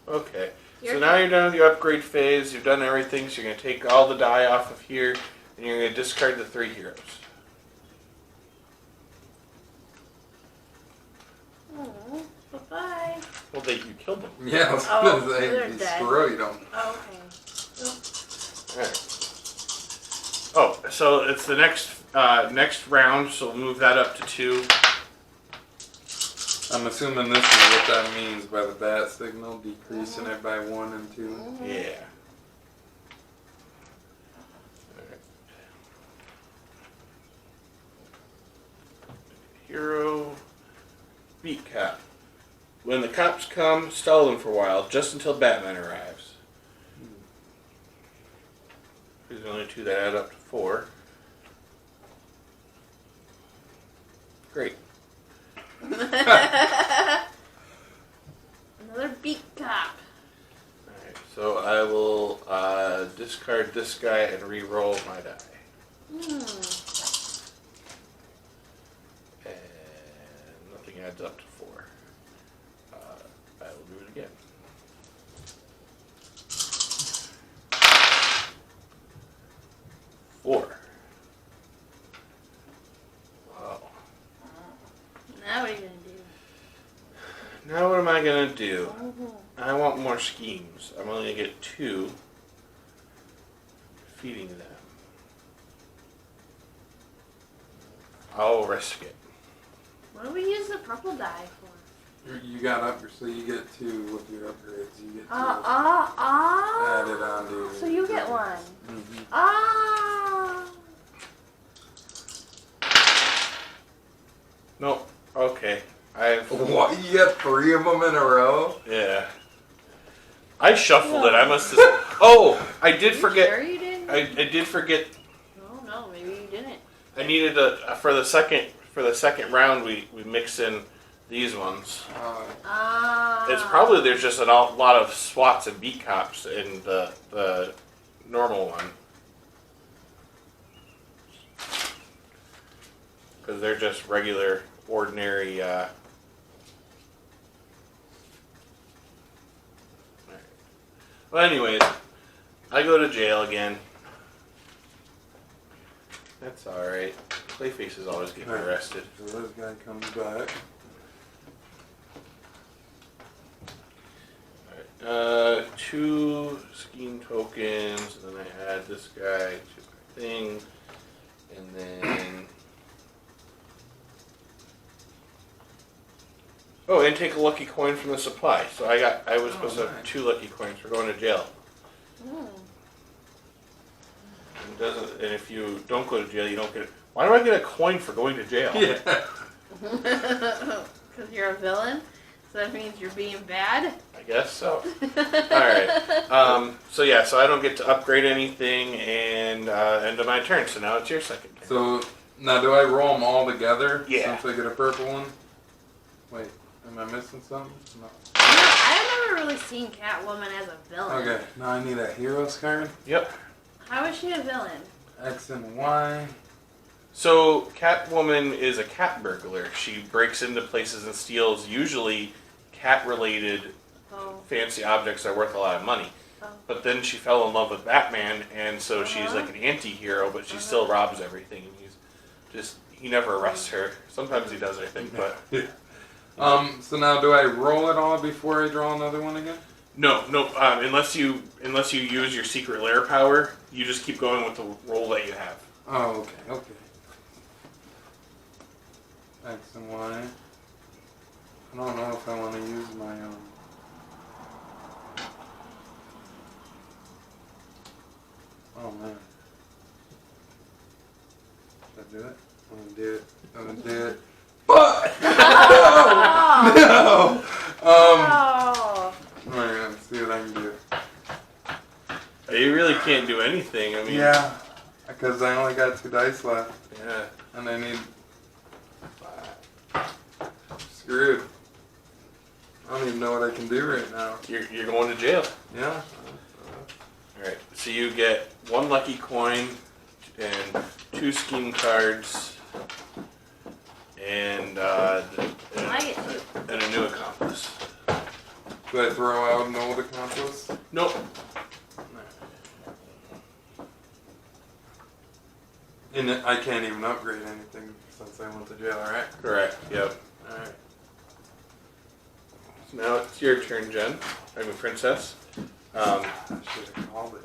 Speaker 2: Okay. So now you're done with your upgrade phase. You've done everything. So you're going to take all the die off of here, and you're going to discard the 3 heroes.
Speaker 1: Oh, bye-bye.
Speaker 2: Well, you killed them.
Speaker 3: Yeah, I was
Speaker 1: Oh,
Speaker 3: gonna say,
Speaker 1: they're dead.
Speaker 3: destroyed them.
Speaker 1: Oh, okay.
Speaker 2: Alright. Oh, so it's the next round, so we'll move that up to 2.
Speaker 3: I'm assuming this is what that means by the bat signal, decreasing it by 1 and 2.
Speaker 2: Yeah. Alright. Hero beat cop. When the cops come, stall them for a while, just until Batman arrives. These are the only 2 that add up to 4. Great.
Speaker 1: Another beat cop.
Speaker 2: Alright, so I will discard this guy and re-roll my die. And nothing adds up to 4. I will do it again. Four. Wow.
Speaker 1: Now what are you going to do?
Speaker 2: Now what am I going to do? I want more schemes. I'm only going to get 2. Feeding them. I'll risk it.
Speaker 1: What do we use the purple die for?
Speaker 3: You got up, so you get 2 with your upgrades. You get 2 added on to your
Speaker 1: So you get 1.
Speaker 3: Mm-hmm.
Speaker 2: Nope. Okay. I've.
Speaker 3: What? You got 3 of them in a row?
Speaker 2: Yeah. I shuffled it. I must have. Oh! I did forget.
Speaker 1: Sure you didn't?
Speaker 2: I did forget.
Speaker 1: No, maybe you didn't.
Speaker 2: I needed for the second round. We mix in these ones. It's probably there's just a lot of SWATs and beat cops in the normal one. Because they're just regular, ordinary... Well, anyways, I go to jail again. That's alright. Clayface is always getting arrested.
Speaker 3: So this guy comes back.
Speaker 2: Alright, 2 scheme tokens, and then I add this guy to my thing, and then... Oh, and take a lucky coin from the supply. So I was supposed to have 2 lucky coins for going to jail. And if you don't go to jail, you don't get. Why do I get a coin for going to jail?
Speaker 3: Yeah.
Speaker 1: Because you're a villain. So that means you're being bad.
Speaker 2: I guess so. All right. So yeah. So I don't get to upgrade anything, and end of my turn. So now it's your second turn.
Speaker 3: So now do I roll them all together?
Speaker 2: Yeah.
Speaker 3: Since I get a purple one. Wait, am I missing something? No.
Speaker 1: I've never really seen Catwoman as a villain.
Speaker 3: Okay. Now I need a hero's card.
Speaker 2: Yep.
Speaker 1: How is she a villain?
Speaker 3: X and Y.
Speaker 2: So Catwoman is a cat burglar. She breaks into places and steals usually cat-related fancy objects that are worth a lot of money. But then she fell in love with Batman, and so she's like an anti-hero, but she still robs everything. And he never arrests her. Sometimes he does, I think, but...
Speaker 3: So now do I roll it all before I draw another one again?
Speaker 2: No. Unless you use your secret lair power, you just keep going with the roll that you have.
Speaker 3: Oh, okay. X and Y. I don't know if I want to use my Oh man. Should I do it? I'm gonna do it. But no. Alright, let's see what I can do.
Speaker 2: You really can't do anything. I mean,
Speaker 3: yeah, because I only got 2 dice left.
Speaker 2: Yeah.
Speaker 3: And I need... Screwed. I don't even know what I can do right now.
Speaker 2: You're going to jail.
Speaker 3: Yeah.
Speaker 2: Alright, so you get 1 lucky coin and 2 scheme cards and
Speaker 1: I get 2.
Speaker 2: and a new accomplice.
Speaker 3: Do I throw out an old accomplice?
Speaker 2: Nope.
Speaker 3: And I can't even upgrade anything since I went to jail, right?
Speaker 2: Correct, yep.
Speaker 3: Alright.
Speaker 2: So now it's your turn, Jen. I'm a princess.
Speaker 3: I should have called it.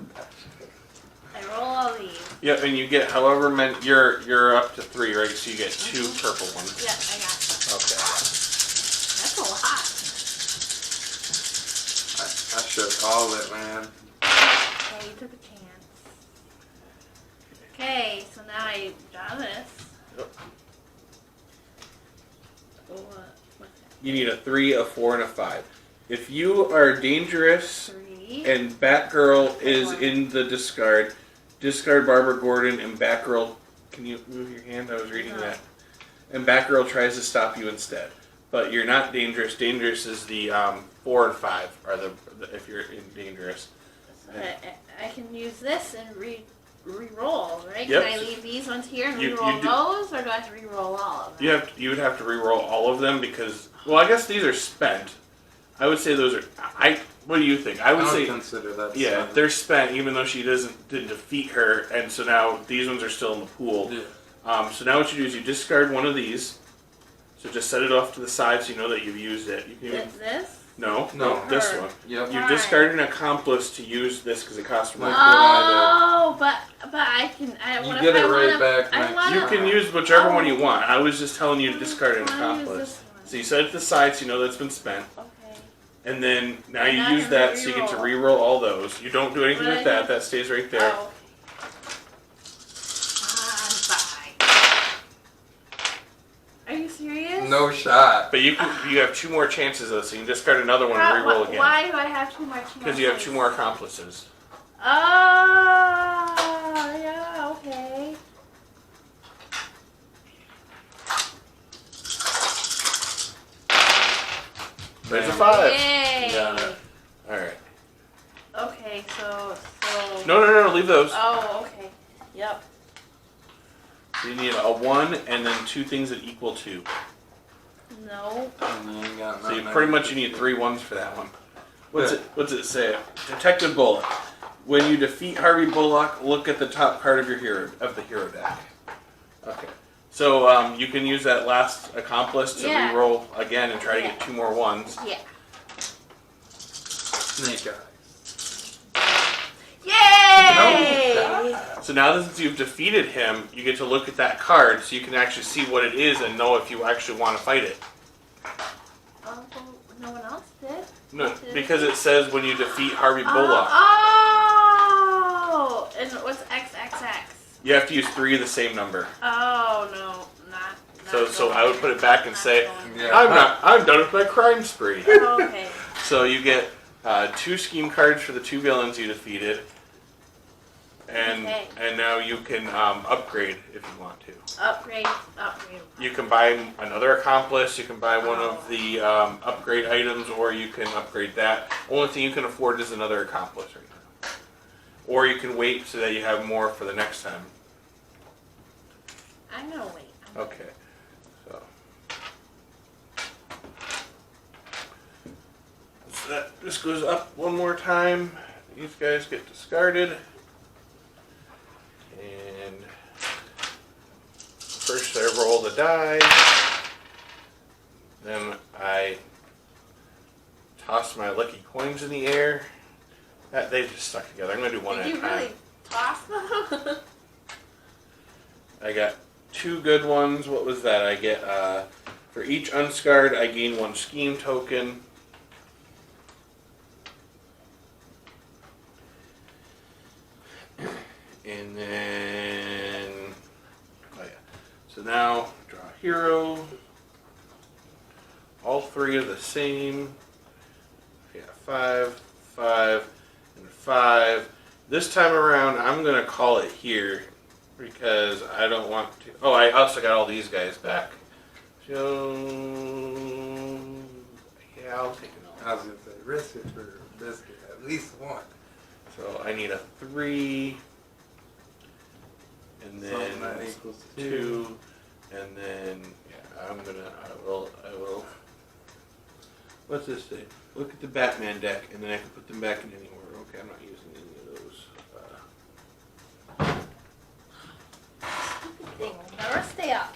Speaker 1: I roll all these.
Speaker 2: Yep, and you get however many. You're up to 3, right? So you get 2 purple ones.
Speaker 1: Yep, I got them.
Speaker 2: Okay.
Speaker 1: That's a lot.
Speaker 3: I should have called it, man.
Speaker 1: Okay, you took a chance. Okay, so now I draw this.
Speaker 2: Yep.
Speaker 1: What's that?
Speaker 2: You need a 3, a 4, and a 5. If you are dangerous
Speaker 1: 3.
Speaker 2: and Batgirl is in the discard Barbara Gordon and Batgirl. Can you move your hand? I was reading that. And Batgirl tries to stop you instead. But you're not dangerous. Dangerous is the 4 and 5 are the if you're in dangerous.
Speaker 1: So I can use this and re-roll, right?
Speaker 2: Yep.
Speaker 1: Can I leave these ones here and
Speaker 2: You
Speaker 1: re-roll
Speaker 2: do.
Speaker 1: those, or do I have to re-roll all of them?
Speaker 2: You would have to re-roll all of them because I guess these are spent. I would say those are. What do you think? I would say
Speaker 3: consider that.
Speaker 2: yeah,
Speaker 3: spent.
Speaker 2: they're spent even though she didn't defeat her, and so now these ones are still in the pool.
Speaker 3: Yeah.
Speaker 2: So now what you do is you discard one of these. So just set it off to the side so you know that you've used it. You can even,
Speaker 1: This?
Speaker 2: no,
Speaker 3: No.
Speaker 2: this
Speaker 1: Her.
Speaker 2: one.
Speaker 3: Yep.
Speaker 2: You
Speaker 1: Why?
Speaker 2: discard an accomplice to use this because it costs more.
Speaker 3: Like what I
Speaker 1: Oh, but I can.
Speaker 3: You
Speaker 1: What
Speaker 3: get
Speaker 1: if
Speaker 3: it
Speaker 1: I
Speaker 3: right
Speaker 1: wanna,
Speaker 3: back
Speaker 1: I
Speaker 3: next
Speaker 1: wanna,
Speaker 2: You can use whichever one you want. I was just telling you to discard an
Speaker 1: I wanna use
Speaker 2: accomplice.
Speaker 1: this one.
Speaker 2: So you set it to the side so you know that's been spent.
Speaker 1: Okay.
Speaker 2: And then now
Speaker 1: And
Speaker 2: you
Speaker 1: now I
Speaker 2: use
Speaker 1: can
Speaker 2: that so you get to re-roll all those. You don't do anything
Speaker 1: What
Speaker 2: with
Speaker 1: do I
Speaker 2: that.
Speaker 1: do?
Speaker 2: That stays right there.
Speaker 1: Oh. Bye. Are you serious?
Speaker 3: No shot.
Speaker 2: But you have 2 more chances though, so you can discard another one and re-roll again.
Speaker 1: Why do I have 2 more chances?
Speaker 2: Because you have 2 more accomplices.
Speaker 1: Oh, yeah, okay.
Speaker 2: There's a
Speaker 3: Damn.
Speaker 2: 5.
Speaker 1: Yay!
Speaker 3: Got it.
Speaker 2: All right.
Speaker 1: Okay, so.
Speaker 2: No, leave those.
Speaker 1: Oh, okay. Yep.
Speaker 2: So you need a 1 and then 2 things that equal 2.
Speaker 1: No.
Speaker 3: And you ain't got
Speaker 2: So you
Speaker 3: nothing
Speaker 2: pretty
Speaker 3: else.
Speaker 2: much you need 3 1s for that one. What's it say? Detective Bullock. When you defeat Harvey Bullock, look at the top card of the hero deck. Okay. So you can use that last accomplice to re-roll again and try to get 2 more 1s.
Speaker 1: Yeah.
Speaker 3: Snake eyes.
Speaker 1: Yay!
Speaker 3: No.
Speaker 2: So now that you've defeated him, you get to look at that card so you can actually see what it is and know if you actually want to fight it.
Speaker 1: Oh, no one else did.
Speaker 2: No, because it says when you defeat Harvey Bullock.
Speaker 1: Oh! And what's XXX?
Speaker 2: You have to use 3 of the same number.
Speaker 1: Oh, no. Not
Speaker 2: So I would put it back and
Speaker 1: not
Speaker 2: say,
Speaker 1: going.
Speaker 3: Yeah.
Speaker 2: I'm done with my crime spree.
Speaker 1: Oh, okay.
Speaker 2: So you get 2 scheme cards for the 2 villains you defeated. And
Speaker 1: Okay.
Speaker 2: and now you can upgrade if you want to.
Speaker 1: Upgrade.
Speaker 2: You can buy another accomplice, you can buy one of the upgrade items, or you can upgrade that. Only thing you can afford is another accomplice right now. Or you can wait so that you have more for the next time.
Speaker 1: I'm gonna wait.
Speaker 2: Okay. So this goes up one more time. These guys get discarded. And first I roll the die. Then I toss my lucky coins in the air. They just stuck together. I'm going to do one
Speaker 1: Did
Speaker 2: at a
Speaker 1: you
Speaker 2: time.
Speaker 1: really toss them?
Speaker 2: I got 2 good ones. What was that? I get, for each unscarred, I gain 1 scheme token. And then, oh yeah. So now, draw a hero. All 3 are the same. Yeah, 5, 5, and 5. This time around, I'm going to call it here because I don't want to. Oh, I also got all these guys back. So, yeah, I'll take it all.
Speaker 3: I was going to say, risk it for a biscuit. At least 1.
Speaker 2: So I need a 3, and then
Speaker 3: Something that equals
Speaker 2: 2, and then yeah, I will. What's this thing? Look at the Batman deck, and then I can put them back in any order. Okay, I'm not using any of those.
Speaker 1: Thing will never stay up.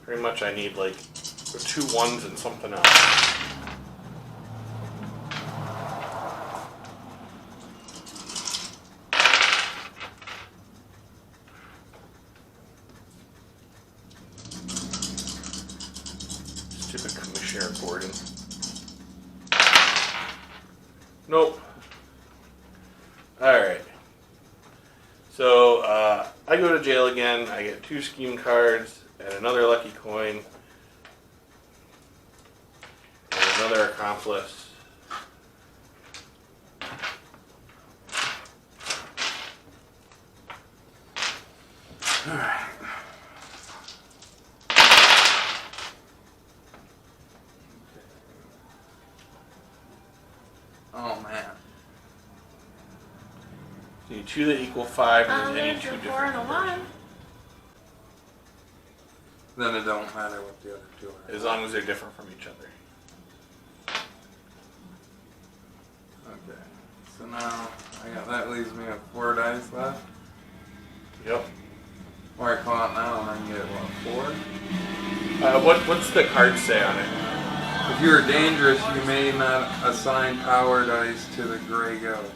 Speaker 2: Pretty much, I need like 2 1s and something else. Stupid Commissioner Gordon. Nope. Alright. So, I go to jail again. I get 2 scheme cards and another lucky coin. And another accomplice. Alright.
Speaker 3: Oh, man.
Speaker 2: You need 2 that equal 5 and then any
Speaker 1: There's
Speaker 2: 2
Speaker 1: a
Speaker 2: different
Speaker 1: 4 and a
Speaker 2: numbers.
Speaker 1: 1.
Speaker 3: Then it don't matter what the other 2 are.
Speaker 2: As long as they're different from each other.
Speaker 3: Okay. So now, that leaves me with 4 dice left.
Speaker 2: Yep.
Speaker 3: Or I call it now and I can get, what, 4?
Speaker 2: What's the card say on it?
Speaker 3: If you are dangerous, you may not assign power dice to the gray ghost.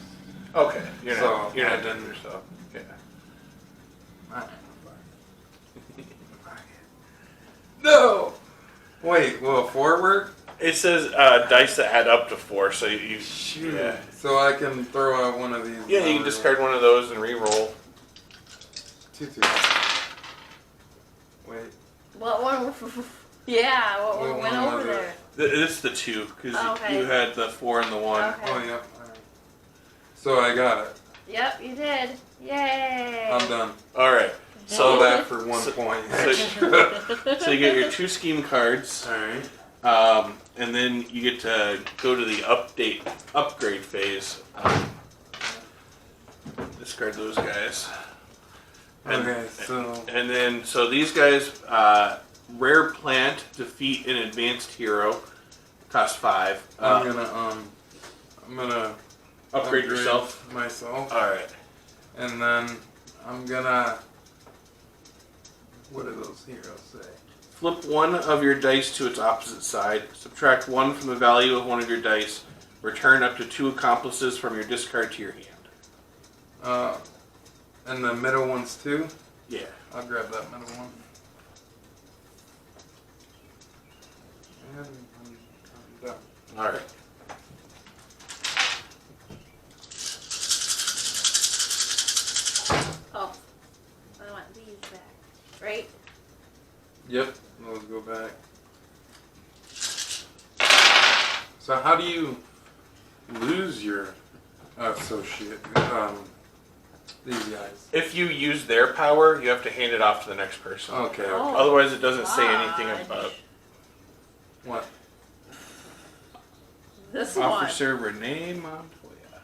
Speaker 2: Okay, you're
Speaker 3: So,
Speaker 2: not
Speaker 3: I
Speaker 2: doing
Speaker 3: didn't-
Speaker 2: yourself. Yeah.
Speaker 3: No! Wait, will a 4 work?
Speaker 2: It says dice that add up to 4, so you
Speaker 3: Shoot.
Speaker 2: yeah.
Speaker 3: So I can throw out one of these.
Speaker 2: Yeah, you can discard one of those and re-roll.
Speaker 3: 2. Wait.
Speaker 1: What one? Yeah, what one
Speaker 3: What
Speaker 1: went
Speaker 3: one
Speaker 1: over
Speaker 3: was it?
Speaker 1: there?
Speaker 2: This is the 2, because
Speaker 1: Okay.
Speaker 2: you had the 4 and the 1.
Speaker 1: Okay.
Speaker 3: Oh, yep. Alright. So I got it.
Speaker 1: Yep, you did. Yay!
Speaker 3: I'm done.
Speaker 2: Alright,
Speaker 3: points.
Speaker 2: So you get your 2 scheme cards.
Speaker 3: Alright.
Speaker 2: And then you get to go to the upgrade phase. Discard those guys. And then these guys, rare plant, defeat an advanced hero, cost 5.
Speaker 3: I'm gonna
Speaker 2: upgrade yourself.
Speaker 3: Myself.
Speaker 2: All right.
Speaker 3: And then I'm gonna. What do those heroes say?
Speaker 2: Flip one of your dice to its opposite side. Subtract 1 from the value of one of your dice. Return up to 2 accomplices from your discard to your hand.
Speaker 3: And the middle one's 2?
Speaker 2: Yeah.
Speaker 3: I'll grab that middle one. And I'm done.
Speaker 2: All right.
Speaker 1: Oh, I want these back, right?
Speaker 3: Yep, those go back. So how do you lose your associate? These guys.
Speaker 2: If you use their power, you have to hand it off to the next person.
Speaker 3: Okay.
Speaker 1: Oh.
Speaker 2: Otherwise, it doesn't say anything
Speaker 1: Fudge.
Speaker 2: about
Speaker 3: What?
Speaker 1: This one.
Speaker 2: Officer Renee Montoya.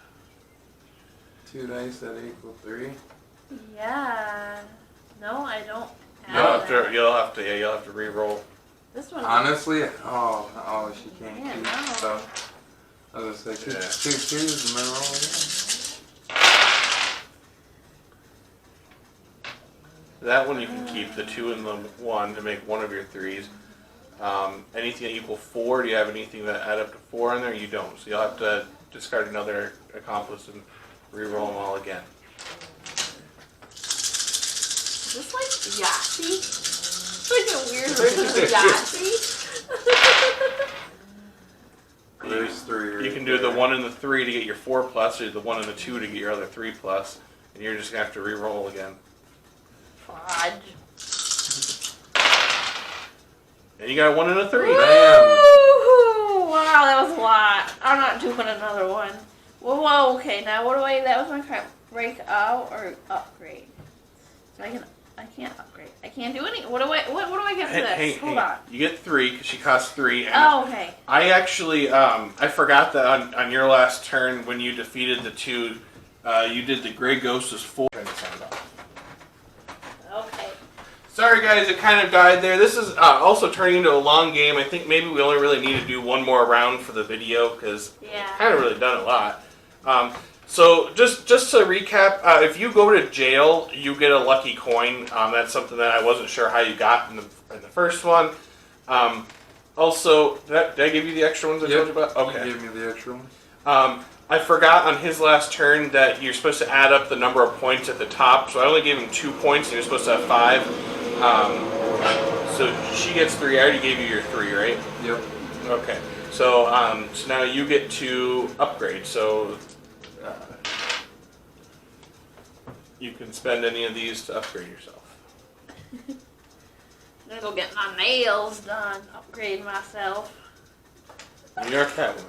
Speaker 3: 2 dice that equal 3.
Speaker 1: Yeah. No, I don't
Speaker 2: You'll
Speaker 1: have
Speaker 2: have
Speaker 1: that.
Speaker 2: to. You'll have to re-roll.
Speaker 1: This one.
Speaker 3: Honestly, she can't
Speaker 1: Man,
Speaker 3: keep
Speaker 1: no.
Speaker 3: stuff. I was gonna say 2 twos and then roll again.
Speaker 2: That one you can keep, the 2 and the 1 to make one of your 3s. Anything that equal 4, do you have anything that add up to 4 in there? You don't. So you'll have to discard another accomplice and re-roll them all again.
Speaker 1: Is this like Yahtzee? It's like a weird version of Yahtzee.
Speaker 3: There's 3.
Speaker 2: You can do the 1 and the 3 to get your 4+, or the 1 and the 2 to get your other 3+, and you're just going to have to re-roll again.
Speaker 1: Fudge.
Speaker 2: And you got a 1 and a 3.
Speaker 1: Woo! Wow, that was a lot. I'm not doing another one. Whoa, okay, now what do that was my crap. Break out or upgrade? So I can't upgrade. I can't do any, what do I get for this? Hold on.
Speaker 2: You get 3, because she costs 3. And
Speaker 1: Oh, okay.
Speaker 2: I actually, I forgot that on your last turn, when you defeated the 2, you did the Grey Ghost as 4.
Speaker 1: Okay.
Speaker 2: Sorry guys, it kind of died there. This is also turning into a long game. I think maybe we only really need to do one more round for the video, because
Speaker 1: Yeah.
Speaker 2: I haven't really done a lot. So just to recap, if you go to jail, you get a lucky coin. That's something that I wasn't sure how you got in the first one. Also, did I give you the extra ones I told you about? Okay.
Speaker 3: You gave me the extra one.
Speaker 2: I forgot on his last turn that you're supposed to add up the number of points at the top. So I only gave him 2 points, and you're supposed to have 5. So she gets 3. I already gave you your 3, right?
Speaker 3: Yep.
Speaker 2: Okay. So so now you get to upgrade. So you can spend any of these to upgrade yourself.
Speaker 1: I'm gonna go get my nails done. Upgrade myself.
Speaker 2: And you're a Catwoman.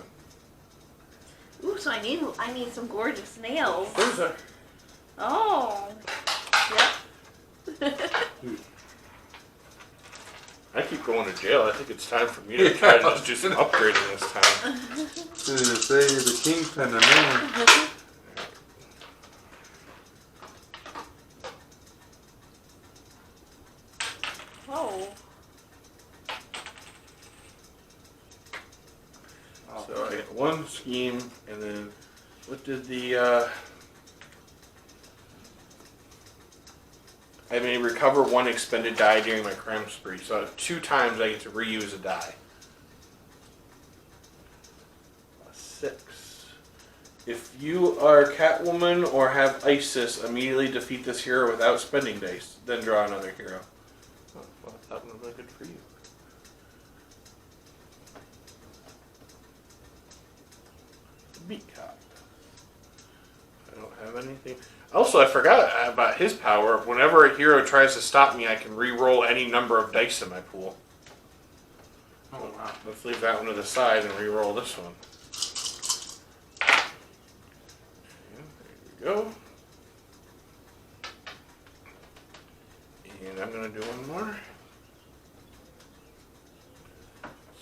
Speaker 1: Ooh, so I need some gorgeous nails.
Speaker 2: Who's that?
Speaker 1: Oh. Yep.
Speaker 2: I keep going to jail. I think it's time for me to try to just do some upgrading this time.
Speaker 3: To say you're the kingpin of man.
Speaker 1: Oh.
Speaker 2: So I get 1 scheme, and then what did the I may recover 1 expended die during my crime spree. So 2 times I get to reuse a die. 6. If you are Catwoman or have Isis, immediately defeat this hero without spending dice. Then draw another hero. Oh, well, that one was good for you. Beat Cop. I don't have anything. Also, I forgot about his power. Whenever a hero tries to stop me, I can re-roll any number of dice in my pool.
Speaker 3: Oh wow.
Speaker 2: Let's leave that one to the side and re-roll this one. There we go. And I'm going to do one more.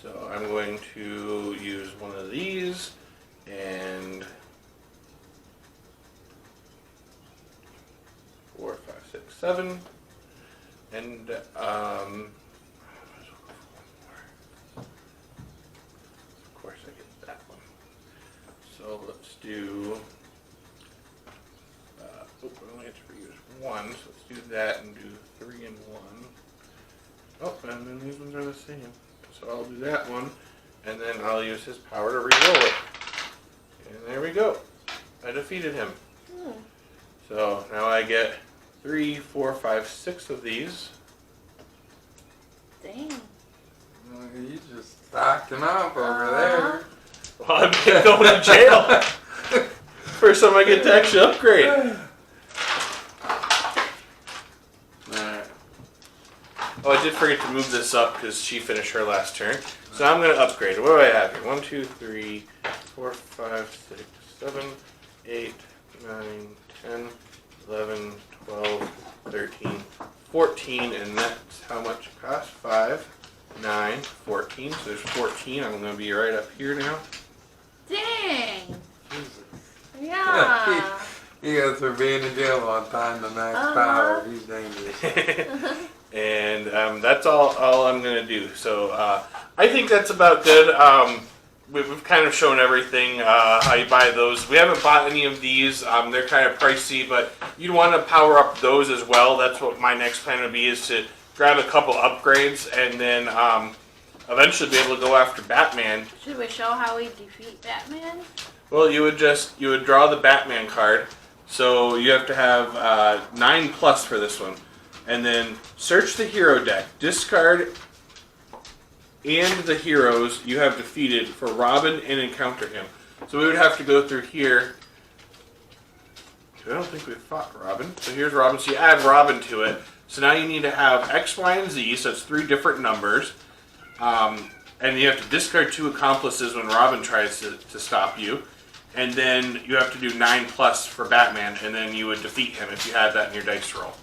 Speaker 2: So I'm going to use one of these and 4, 5, 6, 7. And of course I get that one. So let's do I only have to reuse 1, so let's do that and do 3 and 1. Oh, and then these ones are the same. So I'll do that one, and then I'll use his power to re-roll it. And there we go. I defeated him. So now I get 3, 4, 5, 6 of these.
Speaker 1: Dang.
Speaker 3: You just stocked him up over there.
Speaker 2: Well, I'm going to jail. First time I get to actually upgrade. Alright. Oh, I did forget to move this up because she finished her last turn. So I'm going to upgrade. What do I have here? 1, 2, 3, 4, 5, 6, 7, 8, 9, 10, 11, 12, 13, 14, and that's how much it costs? 5, 9, 14. So there's 14. I'm going to be right up here now.
Speaker 1: Dang.
Speaker 3: Jesus.
Speaker 1: Yeah.
Speaker 3: He goes from being in jail on time to max power. He's dangerous.
Speaker 2: And that's all I'm going to do. So I think that's about good. We've kind of shown everything, how you buy those. We haven't bought any of these. They're kind of pricey, but you'd want to power up those as well. That's what my next plan would be, is to grab a couple upgrades and then eventually be able to go after Batman.
Speaker 1: Should we show how we defeat Batman?
Speaker 2: Well, you would draw the Batman card. So you have to have 9+ for this one. And then search the hero deck. Discard and the heroes you have defeated for Robin and encounter him. So we would have to go through here. I don't think we've fought Robin. So here's Robin. So you add Robin to it. So now you need to have X, Y, and Z. So it's 3 different numbers. And you have to discard 2 accomplices when Robin tries to stop you. And then you have to do 9+ for Batman. And then you would defeat him if you had that in your dice roll.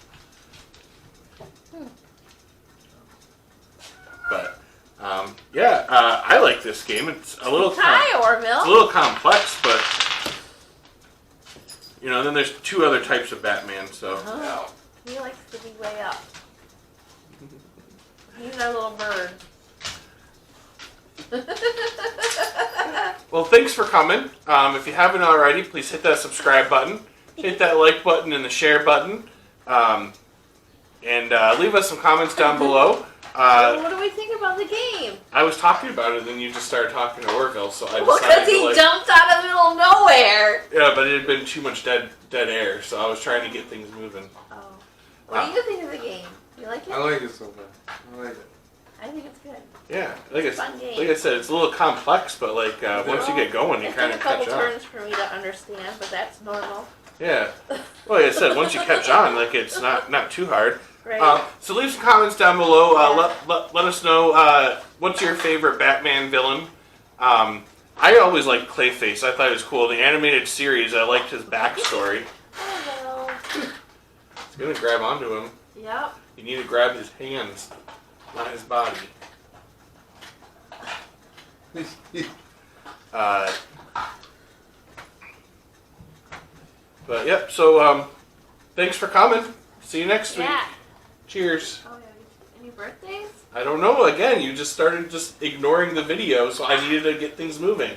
Speaker 2: But I like this game. It's a little
Speaker 1: Hi, Orville.
Speaker 2: it's a little complex, but then there's 2 other types of Batman. So
Speaker 1: He likes to be way up. He's our little bird.
Speaker 2: well, thanks for coming. If you haven't already, please hit that subscribe button, hit that like button, and the share button, and leave us some comments down below.
Speaker 1: What do we think about the game?
Speaker 2: I was talking about it, and then you just started talking to Orville, so I decided
Speaker 1: because he jumped out of the middle of nowhere.
Speaker 2: Yeah, but it had been too much dead air, so I was trying to get things moving.
Speaker 1: Oh. What do you think of the game? You like it?
Speaker 3: I like it so far. I like it.
Speaker 1: I think it's good.
Speaker 2: Yeah,
Speaker 1: It's a fun game.
Speaker 2: like I said, it's a little complex, but once you get going, you kind of catch on.
Speaker 1: It took a couple turns for me to understand, but that's normal.
Speaker 2: Yeah. Well, like I said, once you catch on, it's not too hard.
Speaker 1: Right.
Speaker 2: So leave some comments down below. Let us know what's your favorite Batman villain. I always liked Clayface. I thought he was cool. The animated series, I liked his backstory.
Speaker 1: Hello.
Speaker 2: It's gonna grab onto him.
Speaker 1: Yep.
Speaker 2: You need to grab his hands, not his body. But yep. So thanks for coming. See you next week.
Speaker 1: Yeah.
Speaker 2: Cheers.
Speaker 1: Oh, yeah. Any birthdays?
Speaker 2: I don't know. Again, you just started ignoring the video, so I needed to get things moving.